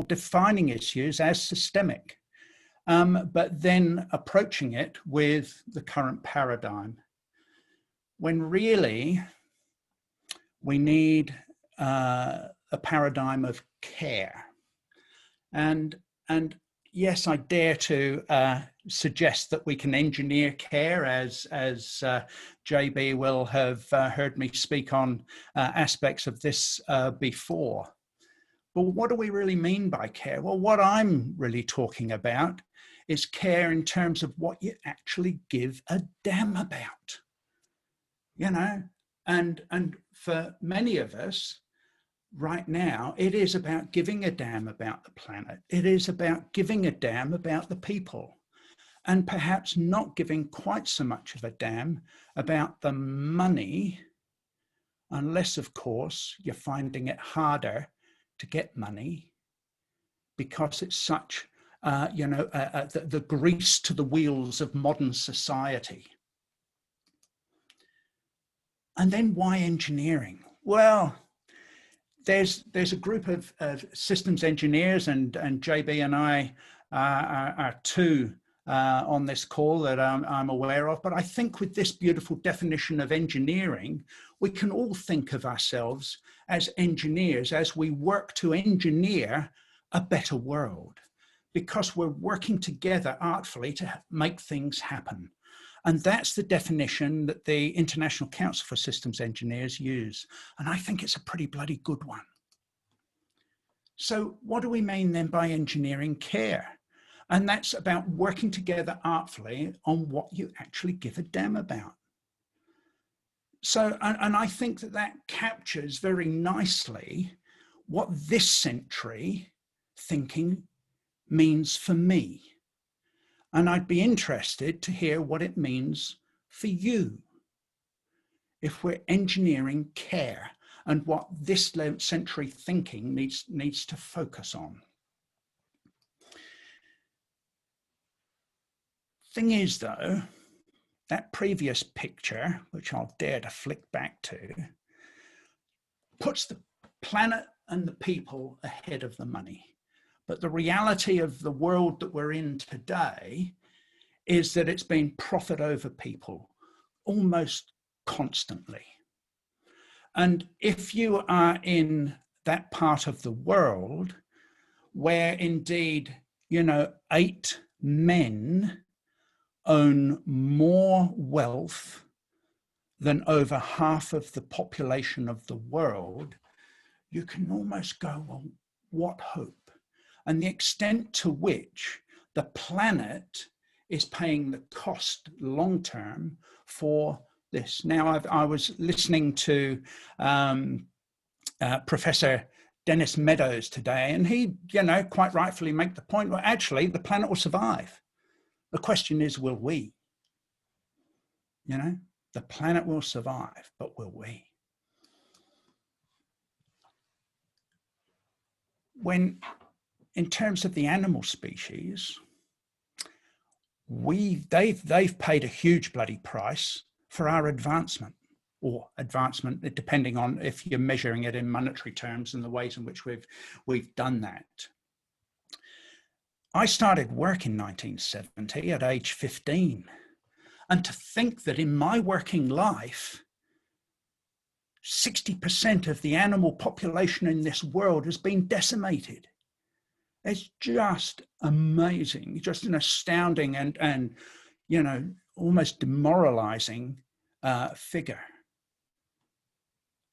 defining issues as systemic, but then approaching it with the current paradigm, when really we need a paradigm of care. And yes, I dare to suggest that we can engineer care, as JB will have heard me speak on aspects of this before. But what do we really mean by care? Well, what I'm really talking about is care in terms of what you actually give a damn about, you know? And for many of us, right now, it is about giving a damn about the planet. It is about giving a damn about the people, and perhaps not giving quite so much of a damn about the money, unless, of course, you're finding it harder to get money because it's such, the grease to the wheels of modern society. And then why engineering? Well, there's a group of systems engineers, and JB and I are two on this call that I'm aware of. But I think with this beautiful definition of engineering, we can all think of ourselves as engineers as we work to engineer a better world, because we're working together artfully to make things happen. And that's the definition that the International Council for Systems Engineers use. And I think it's a pretty bloody good one. So what do we mean then by engineering care? And that's about working together artfully on what you actually give a damn about. So, and I think that that captures very nicely what this century thinking means for me. And I'd be interested to hear what it means for you if we're engineering care and what this century thinking needs to focus on. Thing is, though, that previous picture, which I'll dare to flick back to, puts the planet and the people ahead of the money. But the reality of the world that we're in today is that it's been profit over people almost constantly. And if you are in that part of the world where indeed, 8 men own more wealth than over half of the population of the world, you can almost go, well, what hope? And the extent to which the planet is paying the cost long-term for this. Now, I was listening to Professor Dennis Meadows today, and he, quite rightfully make the point, well, actually, the planet will survive. The question is, will we? The planet will survive, but will we? In terms of the animal species, they've paid a huge bloody price for our advancement, or advancement, depending on if you're measuring it in monetary terms and the ways in which we've done that. I started work in 1970 at age 15, and to think that in my working life, 60% of the animal population in this world has been decimated. It's just amazing, just an astounding and almost demoralizing figure.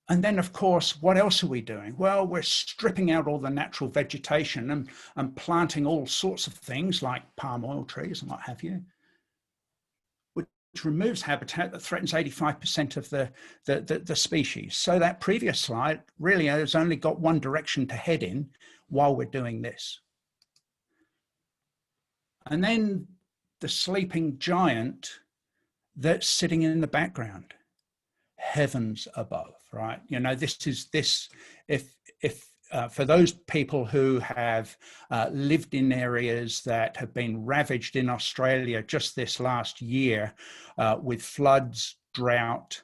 And then, of course, what else are we doing? Well, we're stripping out all the natural vegetation and planting all sorts of things like palm oil trees and what have you, which removes habitat that threatens 85% of the species. So that previous slide really has only got one direction to head in while we're doing this. And then the sleeping giant that's sitting in the background, heavens above, right? For those people who have lived in areas that have been ravaged in Australia just this last year with floods, drought,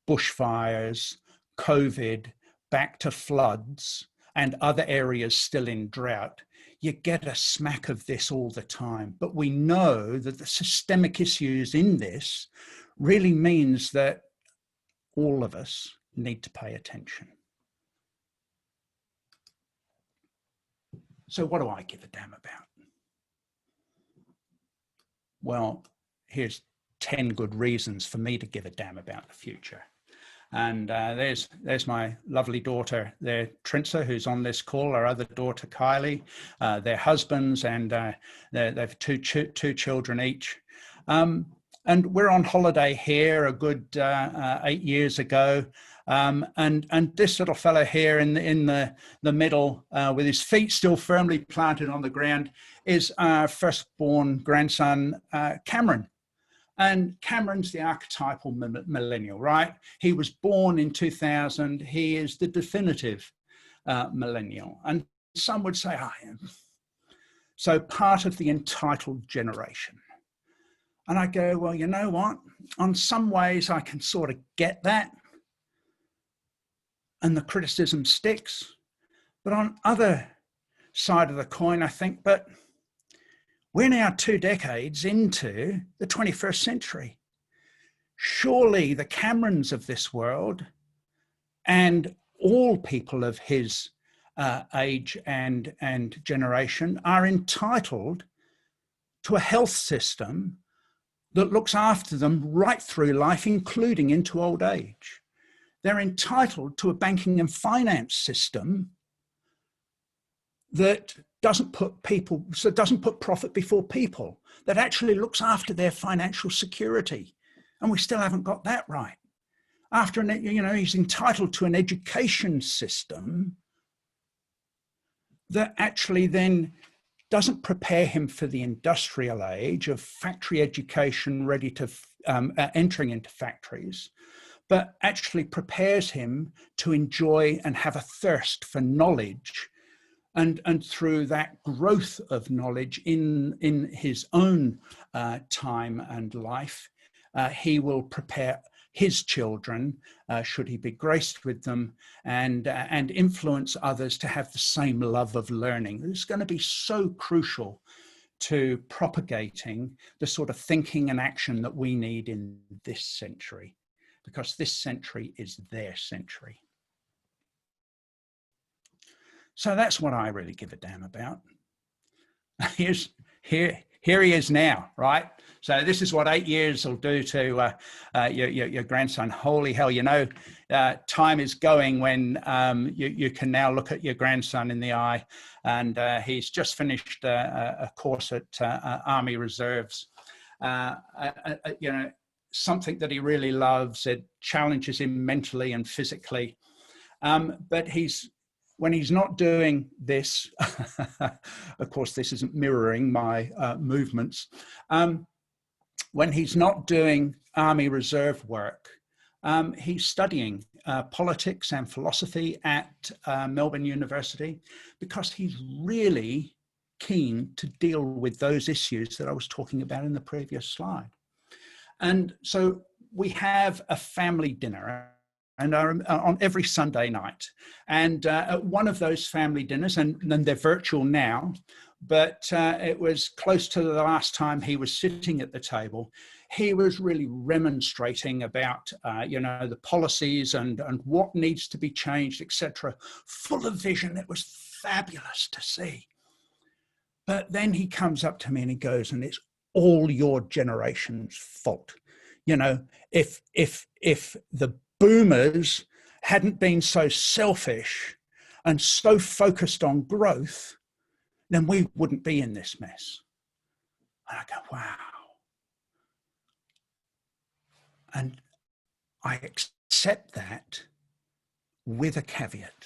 bushfires, COVID, back to floods, and other areas still in drought, you get a smack of this all the time. But we know that the systemic issues in this really means that all of us need to pay attention. So what do I give a damn about? Well, here's 10 good reasons for me to give a damn about the future. And there's my lovely daughter there, Trinsa, who's on this call, our other daughter, Kylie, their husbands, and they've two children each. And we're on holiday here a good 8 years ago. And this little fellow here in the middle, with his feet still firmly planted on the ground, is our firstborn grandson, Cameron. And Cameron's the archetypal millennial, right? He was born in 2000. He is the definitive millennial. And some would say, I am. So part of the entitled generation. And I go, well, you know what? On some ways, I can sort of get that. And the criticism sticks. But on other side of the coin, I think, but we're now 2 decades into the 21st century. Surely the Camerons of this world and all people of his age and generation are entitled to a health system that looks after them right through life, including into old age. They're entitled to a banking and finance system that doesn't put profit before people, that actually looks after their financial security. And we still haven't got that right. After, he's entitled to an education system that actually then doesn't prepare him for the industrial age of factory education, ready to entering into factories, but actually prepares him to enjoy and have a thirst for knowledge. And through that growth of knowledge in his own time and life, he will prepare his children, should he be graced with them, and influence others to have the same love of learning. It's going to be so crucial to propagating the sort of thinking and action that we need in this century, because this century is their century. So that's what I really give a damn about. Here he is now, right? So this is what 8 years will do to your grandson. Holy hell, time is going when you can now look at your grandson in the eye, and he's just finished a course at Army Reserves. Something that he really loves. It challenges him mentally and physically, but when he's not doing this, of course, this isn't mirroring my movements. When he's not doing Army Reserve work, he's studying politics and philosophy at Melbourne University, because he's really keen to deal with those issues that I was talking about in the previous slide. And so we have a family dinner and on every Sunday night. And at one of those family dinners, and they're virtual now, but it was close to the last time he was sitting at the table, he was really remonstrating about, the policies and what needs to be changed, etc. Full of vision. It was fabulous to see. But then he comes up to me and he goes, and it's all your generation's fault. If the boomers hadn't been so selfish and so focused on growth, then we wouldn't be in this mess. And I go, wow. And I accept that with a caveat.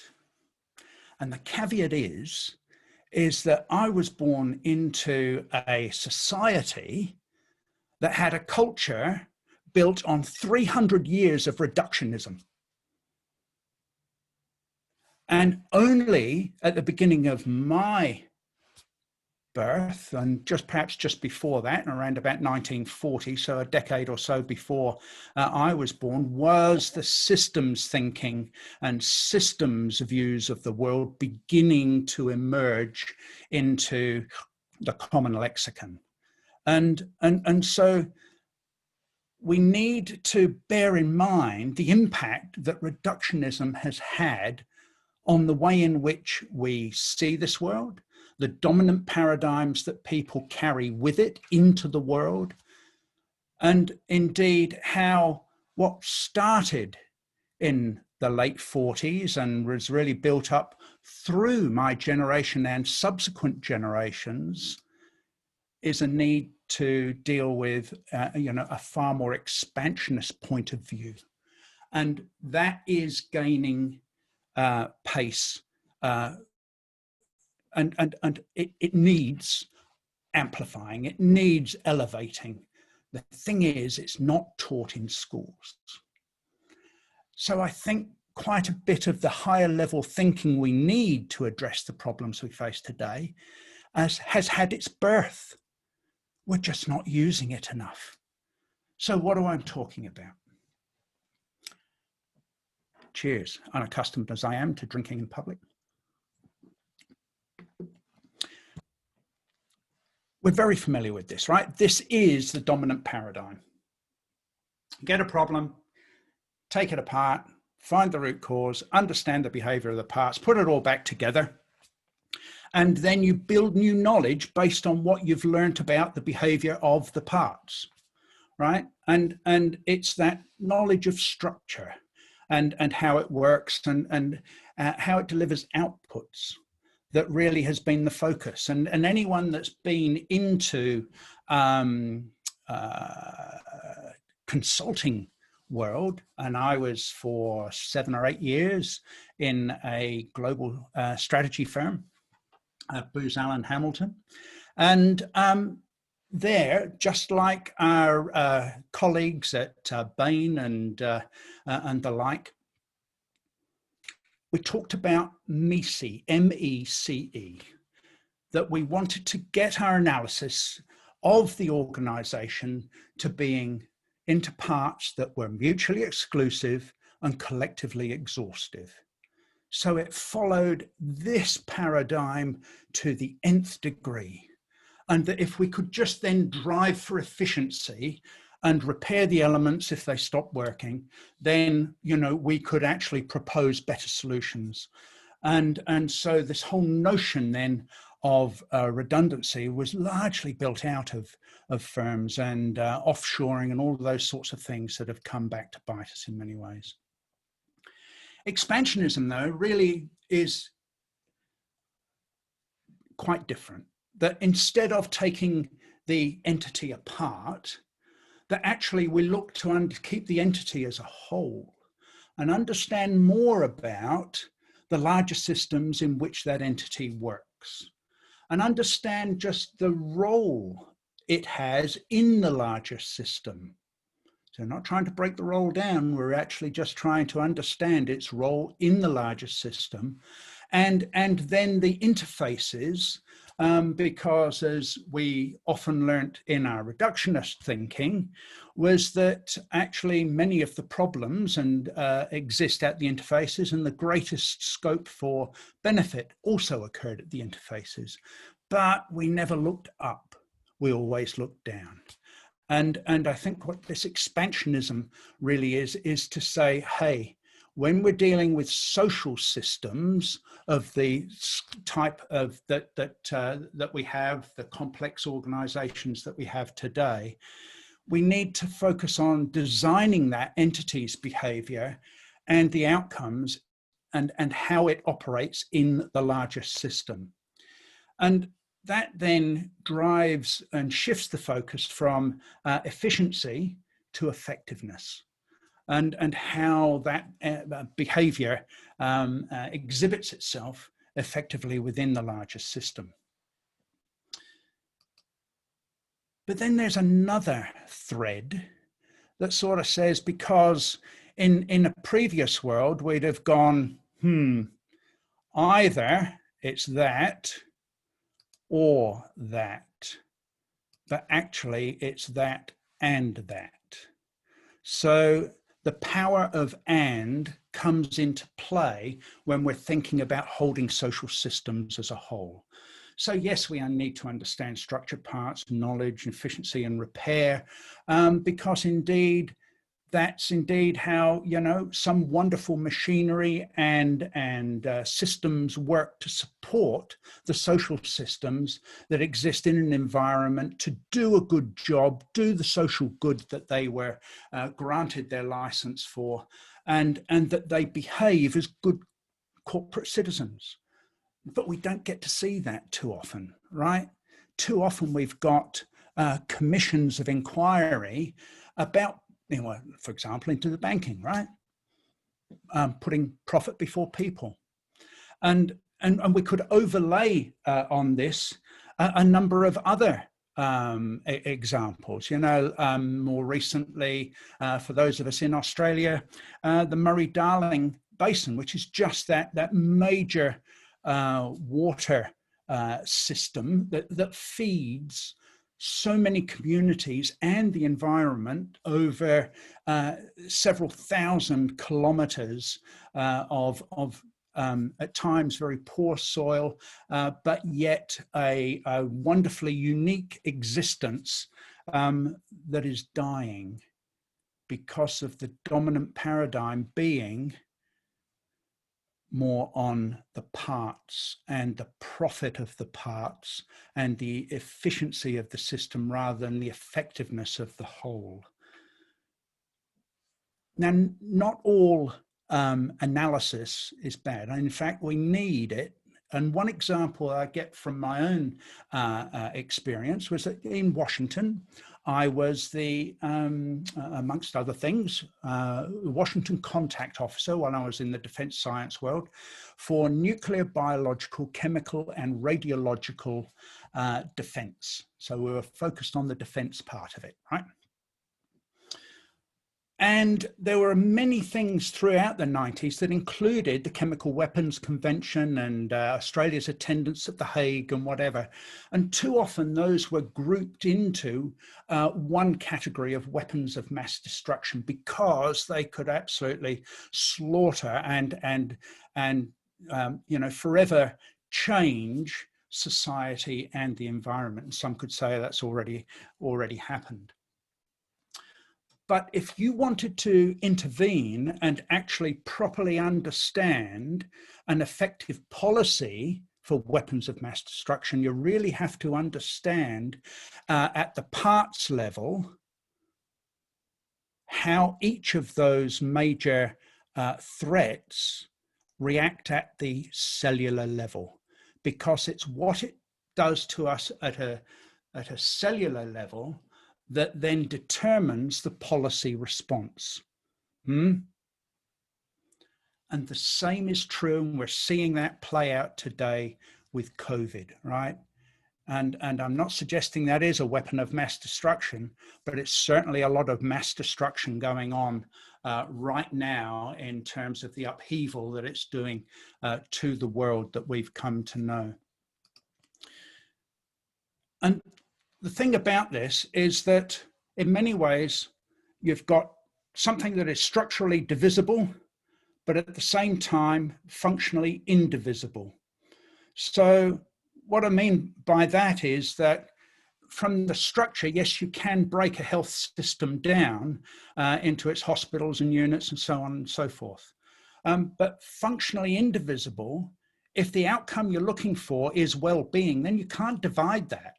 And the caveat is that I was born into a society that had a culture built on 300 years of reductionism. And only at the beginning of my birth, and perhaps just before that, around about 1940, so a decade or so before I was born, was the systems thinking and systems views of the world beginning to emerge into the common lexicon. And so we need to bear in mind the impact that reductionism has had on the way in which we see this world, the dominant paradigms that people carry with it into the world, and indeed how what started in the late 40s and was really built up through my generation and subsequent generations is a need to deal with a far more expansionist point of view. And that is gaining pace, and it needs amplifying, it needs elevating. The thing is, it's not taught in schools. So I think quite a bit of the higher level thinking we need to address the problems we face today has had its birth. We're just not using it enough. So what am I talking about? Cheers, unaccustomed as I am to drinking in public. We're very familiar with this, right? This is the dominant paradigm. Get a problem, take it apart, find the root cause, understand the behavior of the parts, put it all back together, and then you build new knowledge based on what you've learned about the behavior of the parts, right? And it's that knowledge of structure and how it works and how it delivers outputs that really has been the focus. And anyone that's been into consulting world, and I was for 7 or 8 years in a global strategy firm, Booz Allen Hamilton, and there, just like our colleagues at Bain and the like, we talked about MECE, M-E-C-E, that we wanted to get our analysis of the organization to being into parts that were mutually exclusive and collectively exhaustive. So it followed this paradigm to the nth degree. And that if we could just then drive for efficiency and repair the elements if they stop working, then, we could actually propose better solutions. And so this whole notion then of redundancy was largely built out of firms and offshoring and all of those sorts of things that have come back to bite us in many ways. Expansionism, though, really is quite different. That instead of taking the entity apart, that actually we look to keep the entity as a whole and understand more about the larger systems in which that entity works and understand just the role it has in the larger system. So not trying to break the role down, we're actually just trying to understand its role in the larger system and then the interfaces, because as we often learnt in our reductionist thinking, was that actually many of the problems exist at the interfaces, and the greatest scope for benefit also occurred at the interfaces. But we never looked up, we always looked down. And I think what this expansionism really is to say, hey, when we're dealing with social systems of the type of that we have, the complex organizations that we have today, we need to focus on designing that entity's behavior and the outcomes and how it operates in the larger system. And that then drives and shifts the focus from efficiency to effectiveness. And how that behavior exhibits itself effectively within the larger system. But then there's another thread that sort of says, because in a previous world, we'd have gone, either it's that or that, but actually it's that and that. So the power of and comes into play when we're thinking about holding social systems as a whole. So yes, we need to understand structured parts, knowledge, efficiency and repair, because indeed, that's indeed how, you know, some wonderful machinery and systems work to support the social systems that exist in an environment to do a good job, do the social good that they were granted their license for, and that they behave as good corporate citizens. But we don't get to see that too often, right? Too often we've got commissions of inquiry about, you know, for example, into the banking, right? Putting profit before people. And we could overlay on this a number of other examples. You know, more recently, for those of us in Australia, the Murray-Darling Basin, which is just that major water system that feeds so many communities and the environment over several thousand kilometers of at times very poor soil, but yet a wonderfully unique existence that is dying because of the dominant paradigm being more on the parts and the profit of the parts and the efficiency of the system rather than the effectiveness of the whole. Now, not all analysis is bad. In fact, we need it. And one example I get from my own experience was that in Washington, I was the, amongst other things, Washington contact officer when I was in the defense science world for nuclear, biological, chemical, and radiological defense. So we were focused on the defense part of it, right? And there were many things throughout the 90s that included the Chemical Weapons Convention and Australia's attendance at The Hague and whatever. And too often those were grouped into one category of weapons of mass destruction because they could absolutely slaughter and you know, forever change society and the environment. And some could say that's already happened. But if you wanted to intervene and actually properly understand an effective policy for weapons of mass destruction, you really have to understand at the parts level how each of those major threats react at the cellular level, because it's what it does to us at a cellular level that then determines the policy response. And the same is true, and we're seeing that play out today with COVID, right? And I'm not suggesting that is a weapon of mass destruction, but it's certainly a lot of mass destruction going on right now in terms of the upheaval that it's doing to the world that we've come to know. And the thing about this is that in many ways, you've got something that is structurally divisible, but at the same time, functionally indivisible. So what I mean by that is that from the structure, yes, you can break a health system down into its hospitals and units and so on and so forth. But functionally indivisible, if the outcome you're looking for is well-being, then you can't divide that.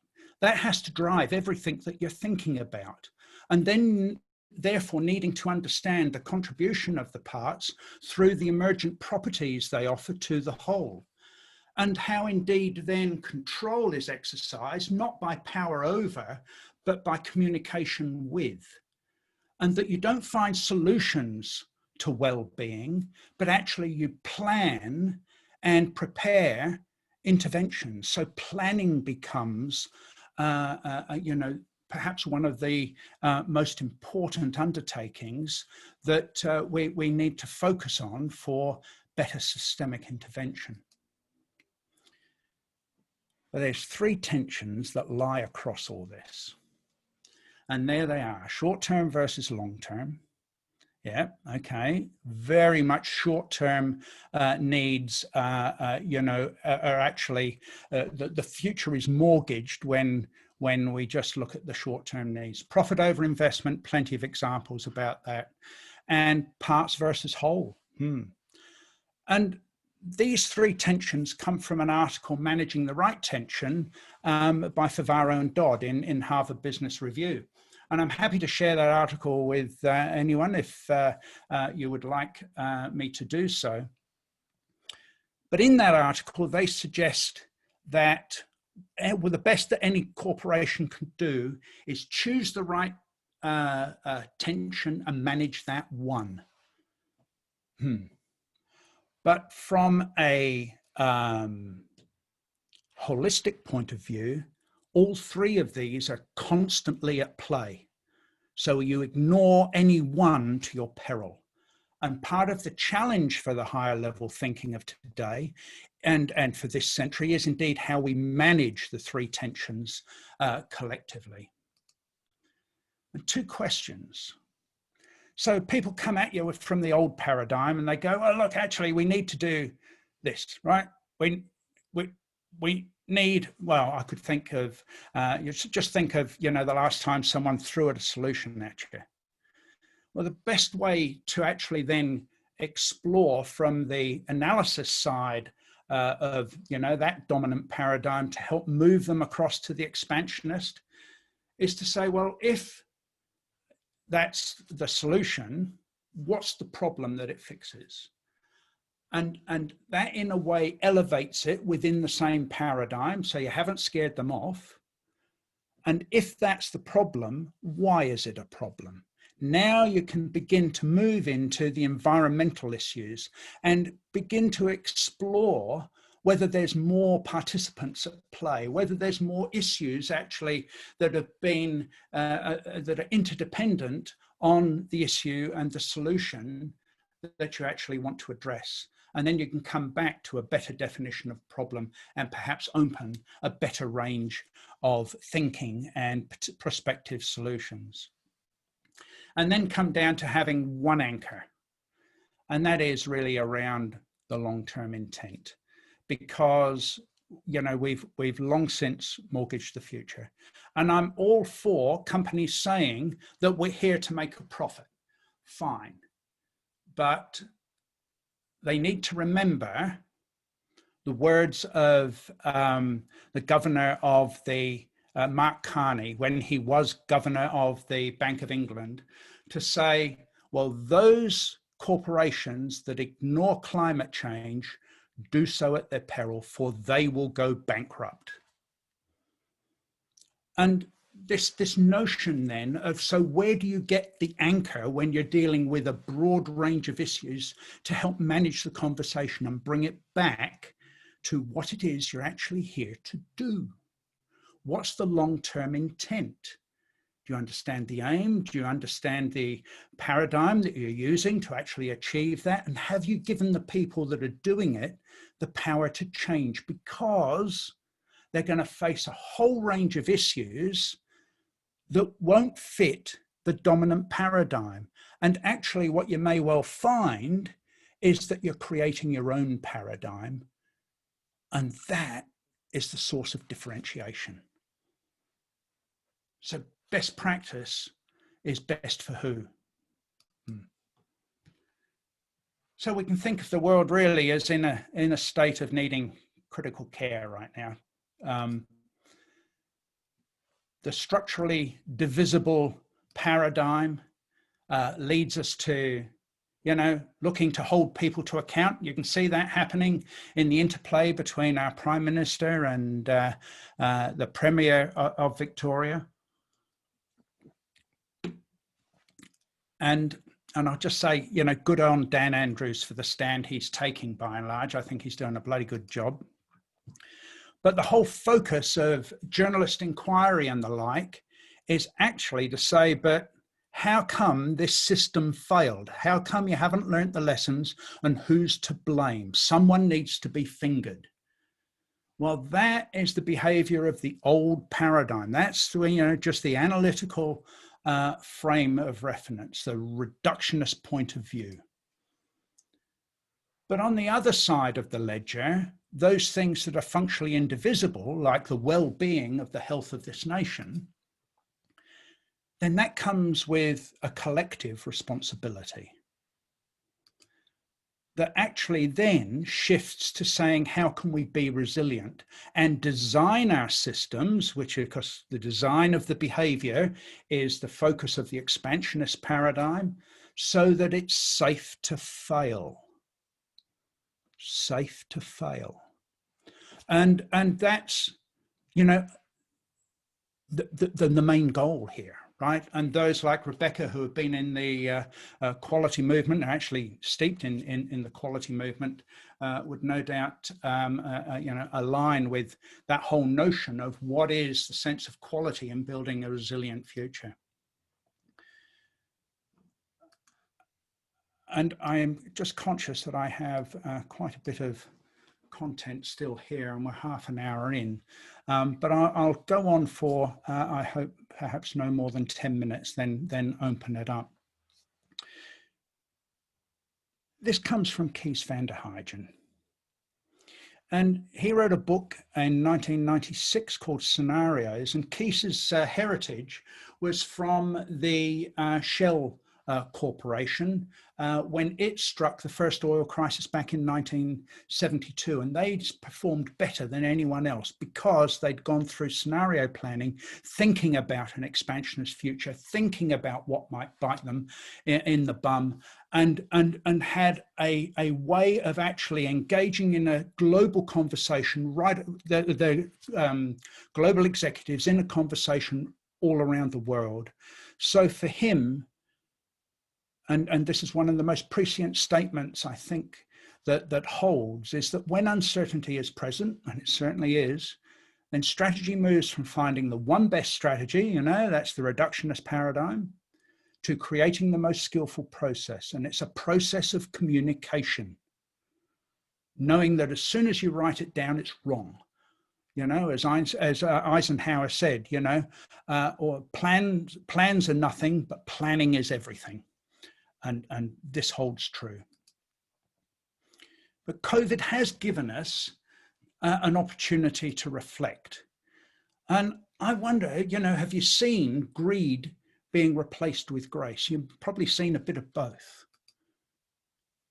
That has to drive everything that you're thinking about. And then therefore needing to understand the contribution of the parts through the emergent properties they offer to the whole. And how indeed then control is exercised, not by power over, but by communication with. And that you don't find solutions to well-being, but actually you plan and prepare interventions. So planning becomes you know, perhaps one of the most important undertakings that we need to focus on for better systemic intervention. But there's three tensions that lie across all this. And there they are, short-term versus long-term. Yeah, okay. Very much short-term needs, you know, are actually, the future is mortgaged when we just look at the short-term needs. Profit over investment, plenty of examples about that. And parts versus whole. And these three tensions come from an article, Managing the Right Tension, by Favaro and Dodd in Harvard Business Review. And I'm happy to share that article with anyone if you would like me to do so. But in that article, they suggest that well, the best that any corporation can do is choose the right tension and manage that one. But from a holistic point of view, all three of these are constantly at play. So you ignore any one to your peril. And part of the challenge for the higher level thinking of today and for this century is indeed how we manage the three tensions collectively. And two questions. So people come at you from the old paradigm and they go, oh, look, actually, we need to do this, right? We need, well, I could think of, you should just think of, you know, the last time someone threw at a solution at you. Well, the best way to actually then explore from the analysis side of, you know, that dominant paradigm to help move them across to the expansionist is to say, well, if that's the solution, what's the problem that it fixes? And that in a way elevates it within the same paradigm, so you haven't scared them off. And if that's the problem, why is it a problem? Now you can begin to move into the environmental issues and begin to explore whether there's more participants at play, whether there's more issues actually that have been, that are interdependent on the issue and the solution that you actually want to address. And then you can come back to a better definition of problem and perhaps open a better range of thinking and prospective solutions. And then come down to having one anchor. And that is really around the long-term intent. Because, you know, we've long since mortgaged the future. And I'm all for companies saying that we're here to make a profit. Fine. But they need to remember the words of the governor of the Mark Carney, when he was governor of the Bank of England, to say, well, those corporations that ignore climate change do so at their peril, for they will go bankrupt. And this notion then of, so where do you get the anchor when you're dealing with a broad range of issues to help manage the conversation and bring it back to what it is you're actually here to do? What's the long-term intent? Do you understand the aim? Do you understand the paradigm that you're using to actually achieve that? And have you given the people that are doing it the power to change? Because they're going to face a whole range of issues that won't fit the dominant paradigm. And actually what you may well find is that you're creating your own paradigm. And that is the source of differentiation. So best practice is best for who? So we can think of the world really as in a state of needing critical care right now. The structurally divisible paradigm leads us to, you know, looking to hold people to account. You can see that happening in the interplay between our Prime Minister and the Premier of Victoria. And I'll just say, you know, good on Dan Andrews for the stand he's taking by and large. I think he's doing a bloody good job. But the whole focus of journalist inquiry and the like is actually to say, but how come this system failed? How come you haven't learnt the lessons, and who's to blame? Someone needs to be fingered. Well, that is the behavior of the old paradigm. That's just the analytical frame of reference, the reductionist point of view. But on the other side of the ledger, those things that are functionally indivisible, like the well-being of the health of this nation, then that comes with a collective responsibility that actually then shifts to saying, how can we be resilient and design our systems, which of course the design of the behavior is the focus of the expansionist paradigm, so that it's safe to fail. Safe to fail. And that's, the main goal here. Right, and those like Rebecca who have been in the quality movement, are actually steeped in the quality movement, would no doubt align with that whole notion of what is the sense of quality in building a resilient future. And I am just conscious that I have quite a bit of content still here, and we're half an hour in, but I'll go on for I hope perhaps no more than 10 minutes, then open it up. This comes from Kees van der Huygen, and he wrote a book in 1996 called Scenarios, and Kees's heritage was from the Shell Corporation when it struck the first oil crisis back in 1972, and they performed better than anyone else because they'd gone through scenario planning, thinking about an expansionist future, thinking about what might bite them in the bum, and had a way of actually engaging in a global conversation, right? The global executives in a conversation all around the world. So for him, and this is one of the most prescient statements I think that holds, is that when uncertainty is present, and it certainly is, then strategy moves from finding the one best strategy, that's the reductionist paradigm, to creating the most skillful process. And it's a process of communication, knowing that as soon as you write it down, it's wrong. As Eisenhower said, or plans are nothing, but planning is everything. And this holds true. But COVID has given us an opportunity to reflect. And I wonder, have you seen greed being replaced with grace? You've probably seen a bit of both.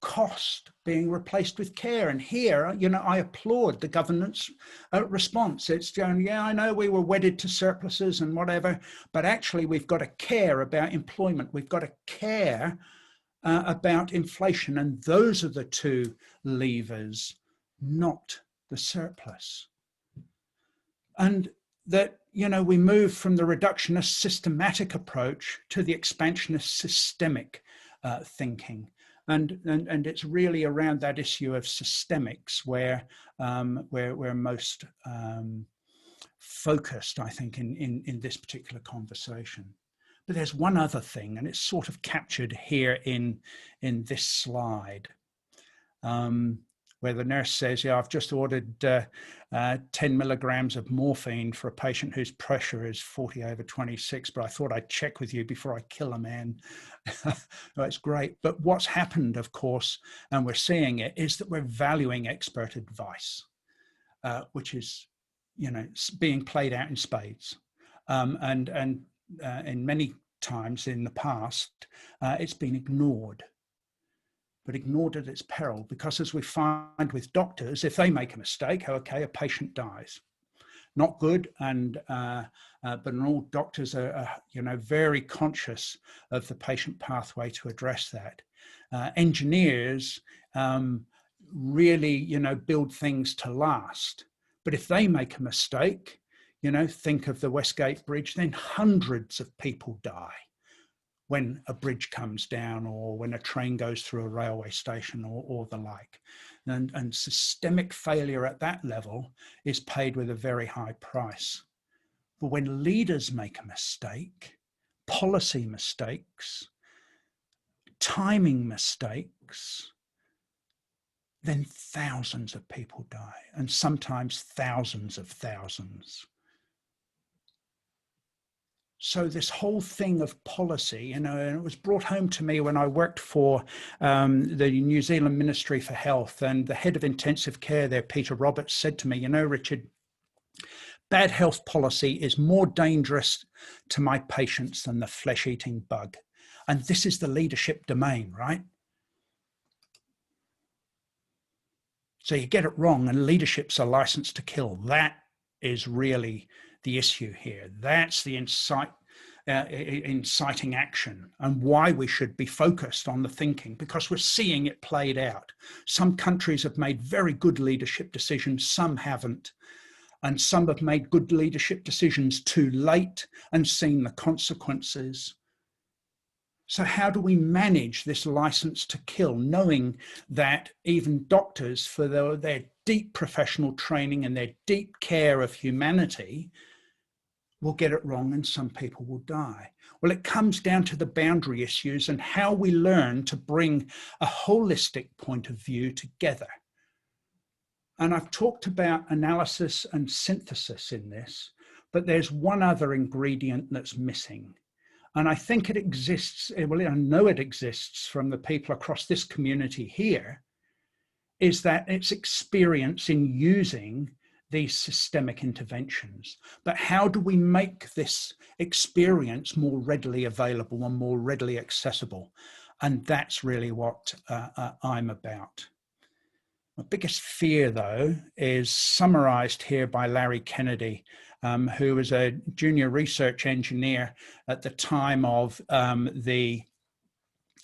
Cost being replaced with care. And here, I applaud the government's response. It's, yeah, I know we were wedded to surpluses and whatever, but actually we've got to care about employment. We've got to care about inflation, and those are the two levers, not the surplus. And that, we move from the reductionist systematic approach to the expansionist systemic thinking. And it's really around that issue of systemics where we're most focused, I think, in this particular conversation. But there's one other thing, and it's sort of captured here in this slide, where the nurse says, yeah, I've just ordered 10 milligrams of morphine for a patient whose pressure is 40/26, but I thought I'd check with you before I kill a man. It's great. But what's happened, of course, and we're seeing it, is that we're valuing expert advice, which is, being played out in spades. And in many times in the past, it's been ignored, but ignored at its peril, because as we find with doctors, if they make a mistake, okay, a patient dies. Not good, and but all doctors are very conscious of the patient pathway to address that. Engineers really build things to last, but if they make a mistake, think of the Westgate Bridge, then hundreds of people die when a bridge comes down or when a train goes through a railway station or the like. And systemic failure at that level is paid with a very high price. But when leaders make a mistake, policy mistakes, timing mistakes, then thousands of people die, and sometimes thousands of thousands. So this whole thing of policy, and it was brought home to me when I worked for the New Zealand Ministry for Health, and the head of intensive care there, Peter Roberts, said to me, Richard, bad health policy is more dangerous to my patients than the flesh-eating bug. And this is the leadership domain, right? So you get it wrong and leadership's a license to kill. That is really the issue here. That's the inciting action, and why we should be focused on the thinking, because we're seeing it played out. Some countries have made very good leadership decisions, some haven't. And some have made good leadership decisions too late and seen the consequences. So how do we manage this license to kill, knowing that even doctors, for their deep professional training and their deep care of humanity, will get it wrong and some people will die? Well, it comes down to the boundary issues and how we learn to bring a holistic point of view together. And I've talked about analysis and synthesis in this, but there's one other ingredient that's missing. And I think it exists, well, I know it exists from the people across this community here, is that it's experience in using these systemic interventions. But how do we make this experience more readily available and more readily accessible? And that's really what I'm about. My biggest fear, though, is summarized here by Larry Kennedy, who was a junior research engineer at the time of the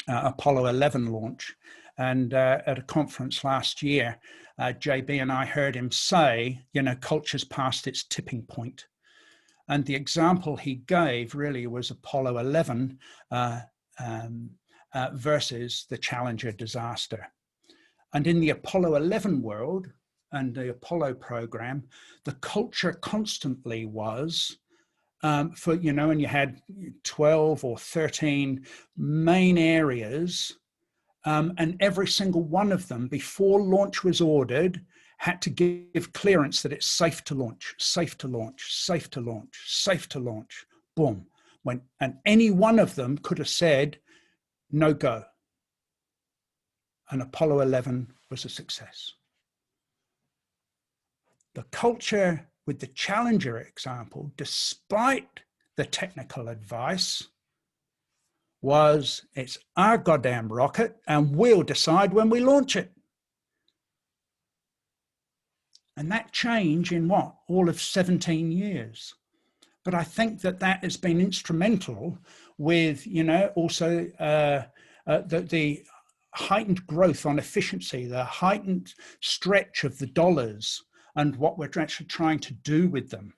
Apollo 11 launch. And at a conference last year, JB and I heard him say, culture's past its tipping point. And the example he gave really was Apollo 11 versus the Challenger disaster. And in the Apollo 11 world and the Apollo program, the culture constantly was and you had 12 or 13 main areas, and every single one of them, before launch was ordered, had to give clearance that it's safe to launch, safe to launch, safe to launch, safe to launch, boom. And any one of them could have said, no go. And Apollo 11 was a success. The culture with the Challenger example, despite the technical advice, was it's our goddamn rocket and we'll decide when we launch it. And that change in what? All of 17 years. But I think that has been instrumental with, also the heightened growth on efficiency, the heightened stretch of the dollars and what we're actually trying to do with them.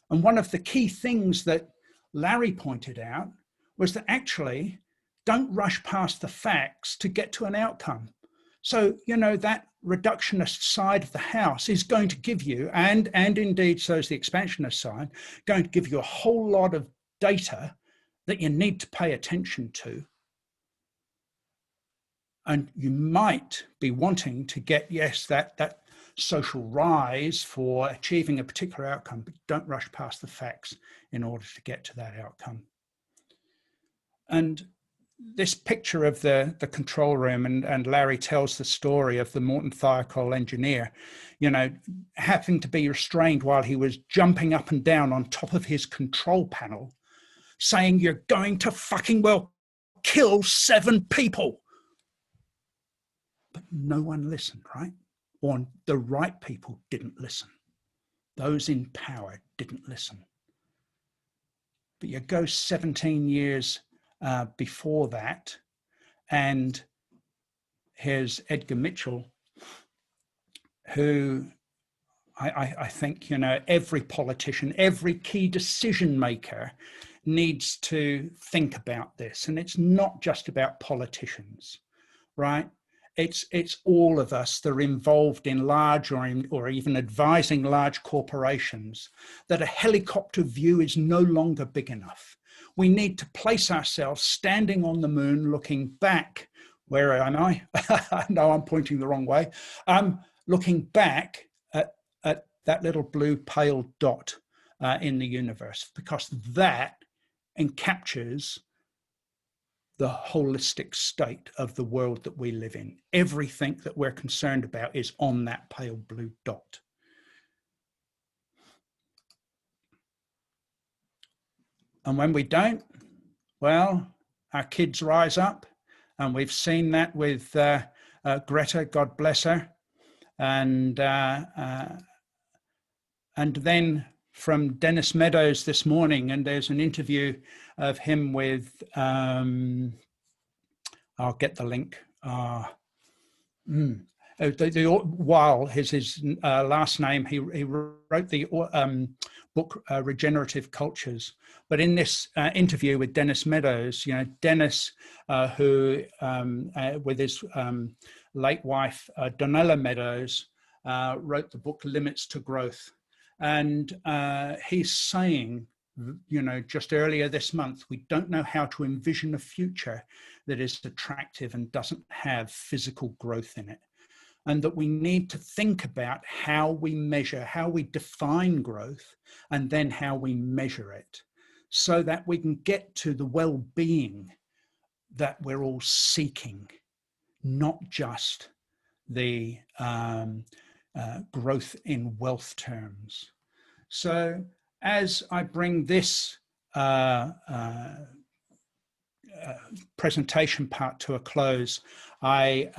And one of the key things that Larry pointed out was that actually don't rush past the facts to get to an outcome. So, that reductionist side of the house is going to give you, and indeed so is the expansionist side, going to give you a whole lot of data that you need to pay attention to. And you might be wanting to get, yes, that social rise for achieving a particular outcome, but don't rush past the facts in order to get to that outcome. And this picture of the control room, and Larry tells the story of the Morton Thiokol engineer, having to be restrained while he was jumping up and down on top of his control panel, saying, you're going to fucking well kill 7 people. But no one listened, right? Or the right people didn't listen. Those in power didn't listen. But you go 17 years before that, and here's Edgar Mitchell, who I think, every politician, every key decision maker needs to think about this. And it's not just about politicians, right? It's all of us that are involved in large or even advising large corporations, that a helicopter view is no longer big enough. We need to place ourselves standing on the moon, looking back where am I? No, I'm pointing the wrong way. Looking back at that little blue pale dot in the universe, because that encaptures the holistic state of the world that we live in. Everything that we're concerned about is on that pale blue dot. And when we don't, well, our kids rise up, and we've seen that with Greta, God bless her, and then from Dennis Meadows this morning, and there's an interview of him with, I'll get the link. Weil is his last name. He wrote the book Regenerative Cultures. But in this interview with Dennis Meadows, Dennis, who with his late wife Donella Meadows, wrote the book Limits to Growth. And he's saying, just earlier this month, we don't know how to envision a future that is attractive and doesn't have physical growth in it. And that we need to think about how we measure, how we define growth, and then how we measure it, so that we can get to the well-being that we're all seeking, not just the growth in wealth terms. So as I bring this presentation part to a close, I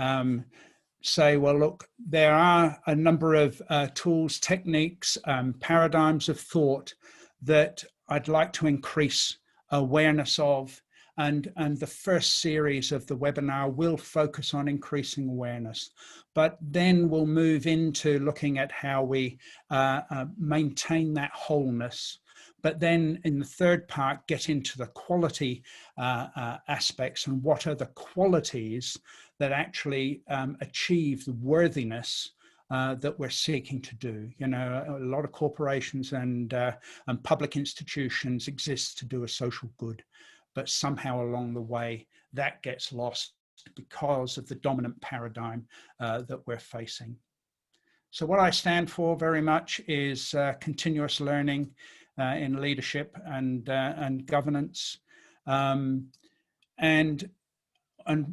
say, well, look, there are a number of tools, techniques, paradigms of thought that I'd like to increase awareness of. And the first series of the webinar will focus on increasing awareness, but then we'll move into looking at how we maintain that wholeness. But then in the third part, get into the quality aspects, and what are the qualities that actually achieve the worthiness that we're seeking to do. A lot of corporations and public institutions exist to do a social good, but somehow along the way that gets lost because of the dominant paradigm that we're facing. So what I stand for very much is continuous learning in leadership and governance. And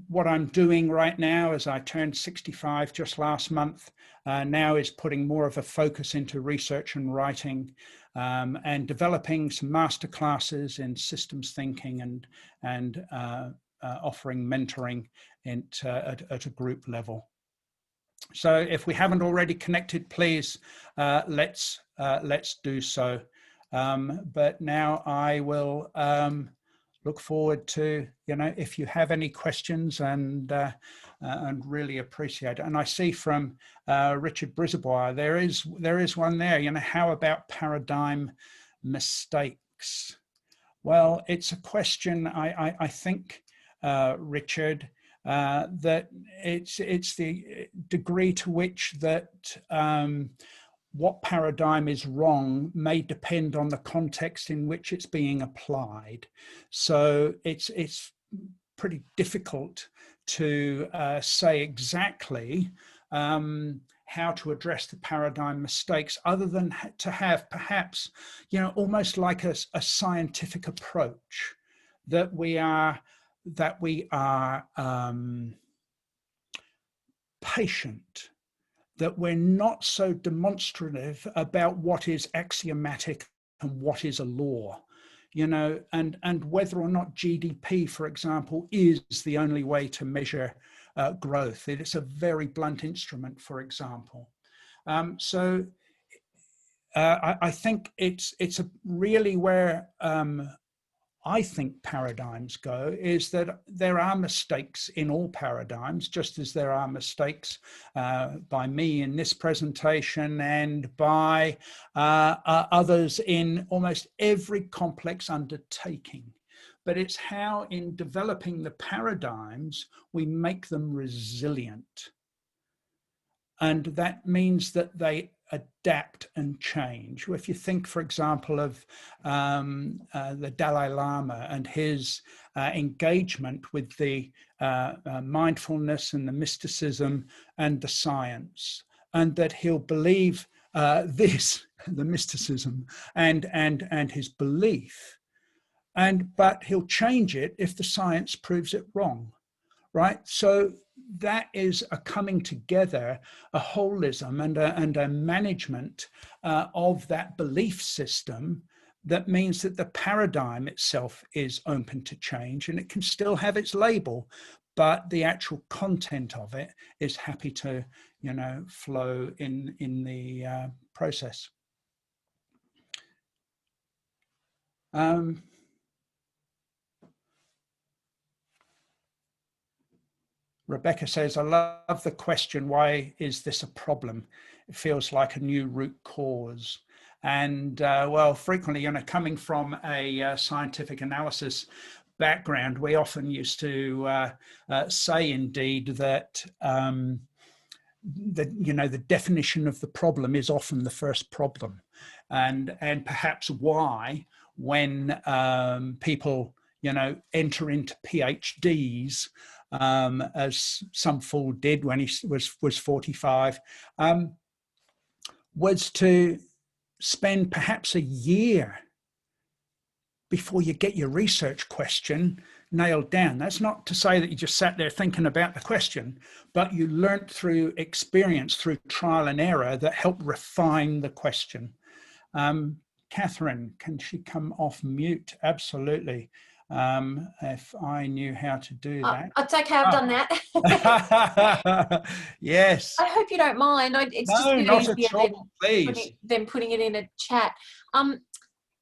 what I'm doing right now, as I turned 65 just last month, now is putting more of a focus into research and writing, and developing some masterclasses in systems thinking and offering mentoring at a group level. So if we haven't already connected, please let's do so. But now I will look forward to, if you have any questions, and really appreciate it. And I see from Richard Brisebois, there is one there, how about paradigm mistakes? Well, it's a question, I think, Richard, that it's the degree to which that what paradigm is wrong may depend on the context in which it's being applied. So it's pretty difficult to say exactly how to address the paradigm mistakes, other than to have perhaps, almost like a scientific approach, that we are patient, that we're not so demonstrative about what is axiomatic and what is a law, and whether or not GDP, for example, is the only way to measure growth. It's a very blunt instrument, for example. So I think it's really where I think paradigms go, is that there are mistakes in all paradigms, just as there are mistakes by me in this presentation and by others in almost every complex undertaking. But it's how in developing the paradigms, we make them resilient. And that means that they adapt and change. If you think, for example, of the Dalai Lama and his engagement with the mindfulness and the mysticism and the science, and that he'll believe this, the mysticism and his belief, but he'll change it if the science proves it wrong, right? So that is a coming together, a holism and a management of that belief system. That means that the paradigm itself is open to change, and it can still have its label, but the actual content of it is happy to, flow in the process. Rebecca says, I love the question, why is this a problem? It feels like a new root cause. And well, frequently, coming from a scientific analysis background, we often used to say indeed that the definition of the problem is often the first problem, and perhaps why when people enter into PhDs, as some fool did when he was 45, was to spend perhaps a year before you get your research question nailed down. That's not to say that you just sat there thinking about the question, but you learnt through experience, through trial and error, that helped refine the question. Catherine, can she come off mute? Absolutely. If I knew how to do that. It's okay, I've done that. Yes. I hope you don't mind. It's no, just not easier at all, please. than putting it in a chat.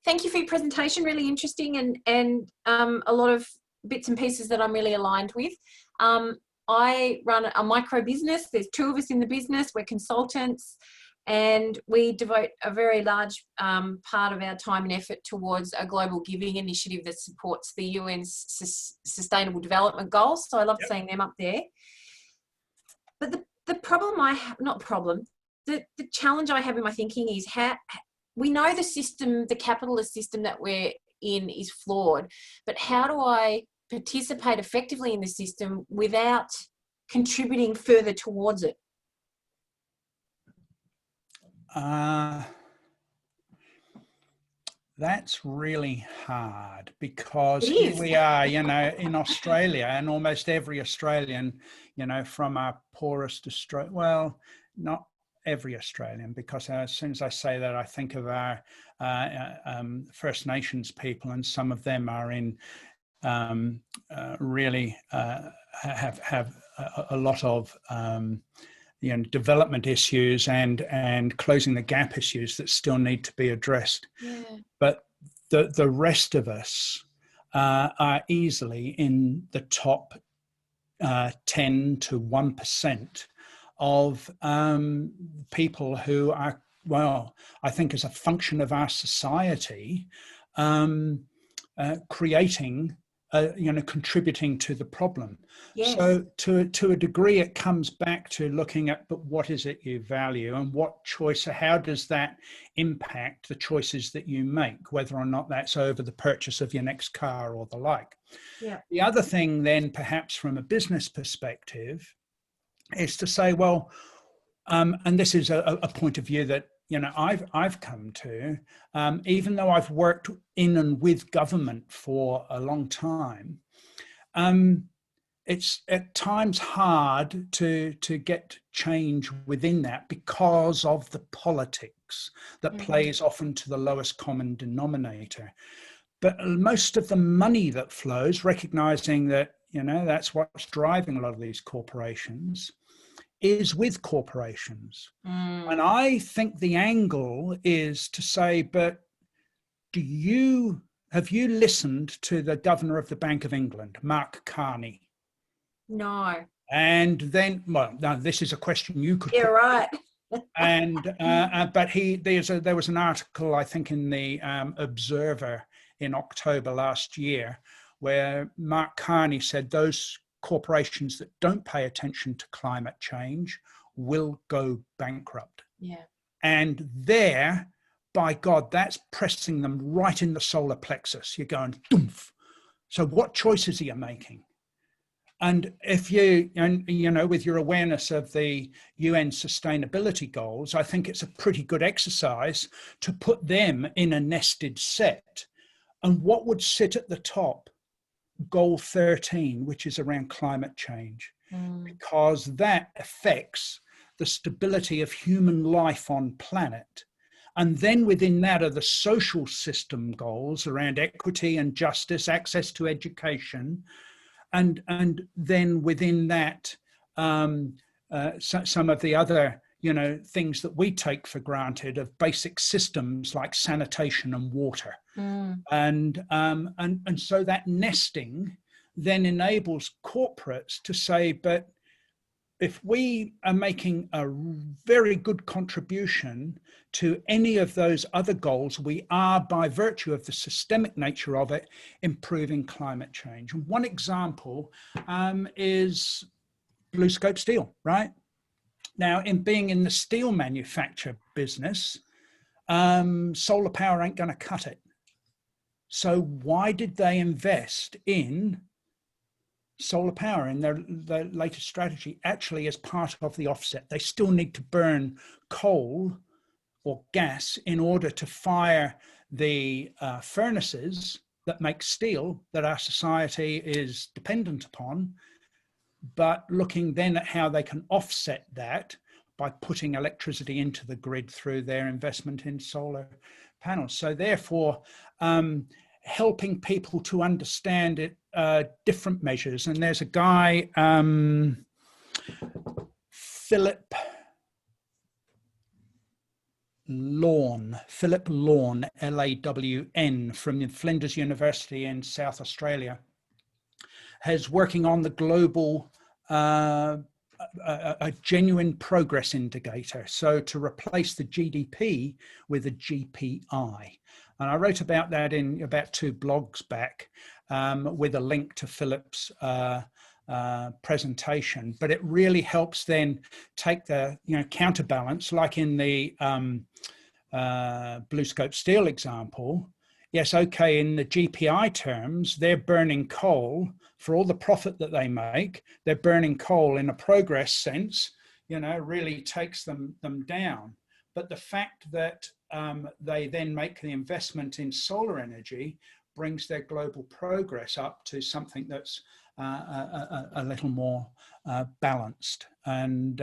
Thank you for your presentation, really interesting, and a lot of bits and pieces that I'm really aligned with. I run a micro business. There's 2 of us in the business. We're consultants, and we devote a very large part of our time and effort towards a global giving initiative that supports the UN's Sustainable Development Goals. So I love seeing them up there. But the problem the challenge I have in my thinking is how we know the system, the capitalist system that we're in is flawed, but how do I participate effectively in the system without contributing further towards it? That's really hard, because here we are, in Australia, and almost every Australian, from our poorest Australia, well, not every Australian, because as soon as I say that, I think of our First Nations people, and some of them are in really have a lot of development issues and closing the gap issues that still need to be addressed. Yeah. But the rest of us are easily in the top 10 to 1% of people who are, well, I think as a function of our society, creating, contributing to the problem. Yes. So to a degree, it comes back to looking at, but what is it you value, and what choice, how does that impact the choices that you make, whether or not that's over the purchase of your next car or the like. Yeah. The other thing then, perhaps from a business perspective, is to say, well, and this is a point of view that I've come to, even though I've worked in and with government for a long time. It's at times hard to get change within that because of the politics that plays often to the lowest common denominator. But most of the money that flows, recognizing that that's what's driving a lot of these corporations, is with corporations. And I think the angle is to say, but have you listened to the governor of the Bank of England, Mark Carney? No. And then, well, now this is a question you could. Yeah, right. And but there was an article, I think, in the Observer in October last year, where Mark Carney said those corporations that don't pay attention to climate change will go bankrupt. Yeah. And there, by God, that's pressing them right in the solar plexus. You're going, doomph. So what choices are you making? And if you, and you know, with your awareness of the UN sustainability goals, I think it's a pretty good exercise to put them in a nested set. And what would sit at the top? Goal 13, which is around climate change, because that affects the stability of human life on planet. And then within that are the social system goals around equity and justice, access to education. And then within that, some of the other, you know, things that we take for granted of basic systems like sanitation and water. And so that nesting then enables corporates to say, but if we are making a very good contribution to any of those other goals, we are, by virtue of the systemic nature of it, improving climate change. And one example is BlueScope Steel, right? Now, in being in the steel manufacture business, solar power ain't going to cut it. So why did they invest in solar power in their latest strategy? Actually, as part of the offset, they still need to burn coal or gas in order to fire the furnaces that make steel that our society is dependent upon, but looking then at how they can offset that by putting electricity into the grid through their investment in solar panels. So therefore, helping people to understand it, different measures. And there's a guy, Philip Lawn, L-A-W-N, from Flinders University in South Australia, has working on the global a genuine progress indicator. So to replace the GDP with a GPI. And I wrote about that in about 2 blogs back with a link to Philip's presentation. But it really helps then take the, you know, counterbalance, like in the BlueScope Steel example. Yes, okay, in the GPI terms, they're burning coal for all the profit that they make. They're burning coal in a progress sense, you know, really takes them down. But the fact that they then make the investment in solar energy brings their global progress up to something that's a little more balanced. And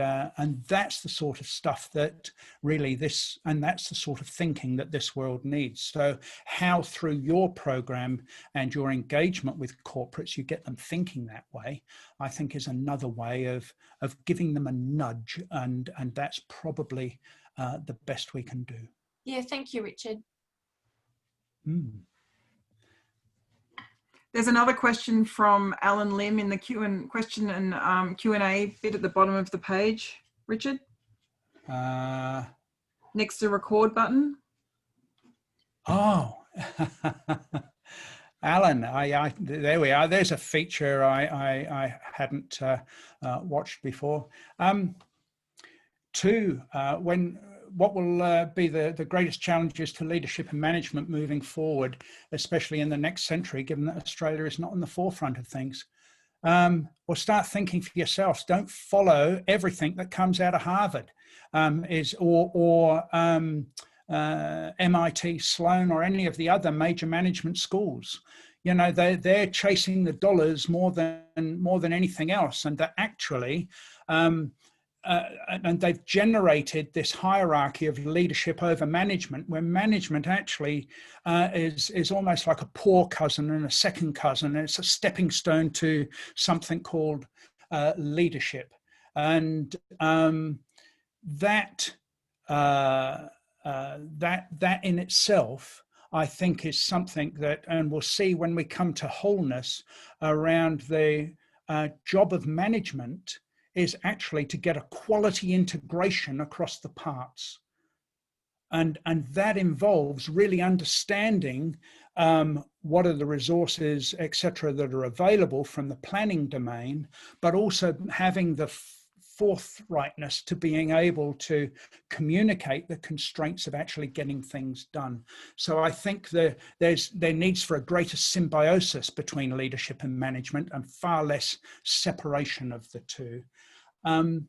that's the sort of stuff that really that's the sort of thinking that this world needs. So how through your program and your engagement with corporates, you get them thinking that way, I think is another way of giving them a nudge. And that's probably the best we can do. Yeah, thank you, Richard. There's another question from Alan Lim in the question and Q&A bit at the bottom of the page, Richard. Next to record button. Oh, Alan, there we are. There's a feature I hadn't watched before. What will be the greatest challenges to leadership and management moving forward, especially in the next century, given that Australia is not in the forefront of things? Well, start thinking for yourselves. Don't follow everything that comes out of Harvard or MIT, Sloan, or any of the other major management schools. You know, they're chasing the dollars more than anything else, and that actually. And they've generated this hierarchy of leadership over management, where management actually is almost like a poor cousin and a second cousin, and it's a stepping stone to something called leadership. And that in itself, I think, is something that, and we'll see when we come to wholeness around the job of management, is actually to get a quality integration across the parts. And that involves really understanding what are the resources, et cetera, that are available from the planning domain, but also having the forthrightness to being able to communicate the constraints of actually getting things done. So I think there needs for a greater symbiosis between leadership and management and far less separation of the two. And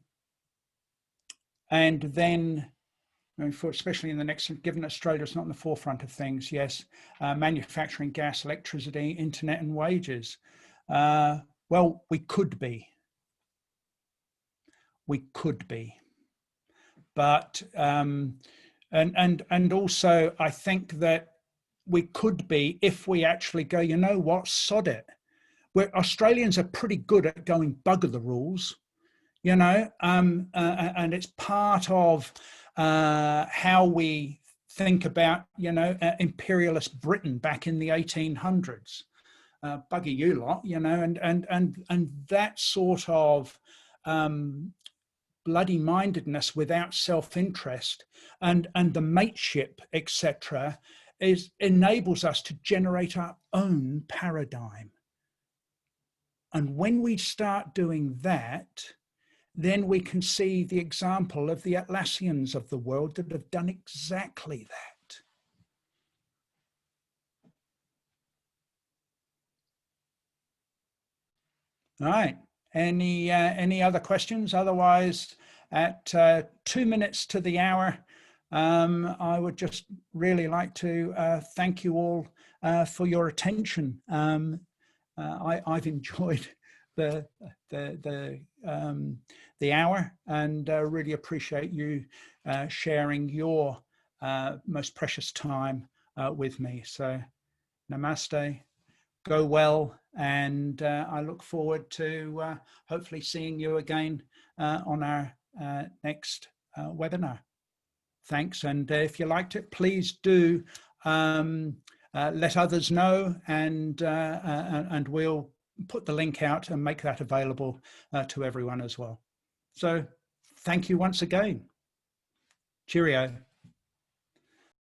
then, especially in the next, given Australia's not in the forefront of things, yes, manufacturing, gas, electricity, internet and wages. Well, we could be. We could be. But, and also I think that we could be if we actually go, you know what, sod it. Australians are pretty good at going bugger the rules, you know, and it's part of how we think about, you know, imperialist Britain back in the 1800s. Bugger you lot, you know, and that sort of bloody-mindedness without self-interest and the mateship, etc., enables us to generate our own paradigm. And when we start doing that, then we can see the example of the Atlassians of the world that have done exactly that. All right. Any other questions? Otherwise, at 2 minutes to the hour, I would just really like to thank you all for your attention. I've enjoyed the hour and really appreciate you sharing your most precious time with me. So, namaste. Go well, and I look forward to hopefully seeing you again on our next webinar. Thanks, and if you liked it, please do let others know, and we'll put the link out and make that available to everyone as well. So thank you once again. Cheerio.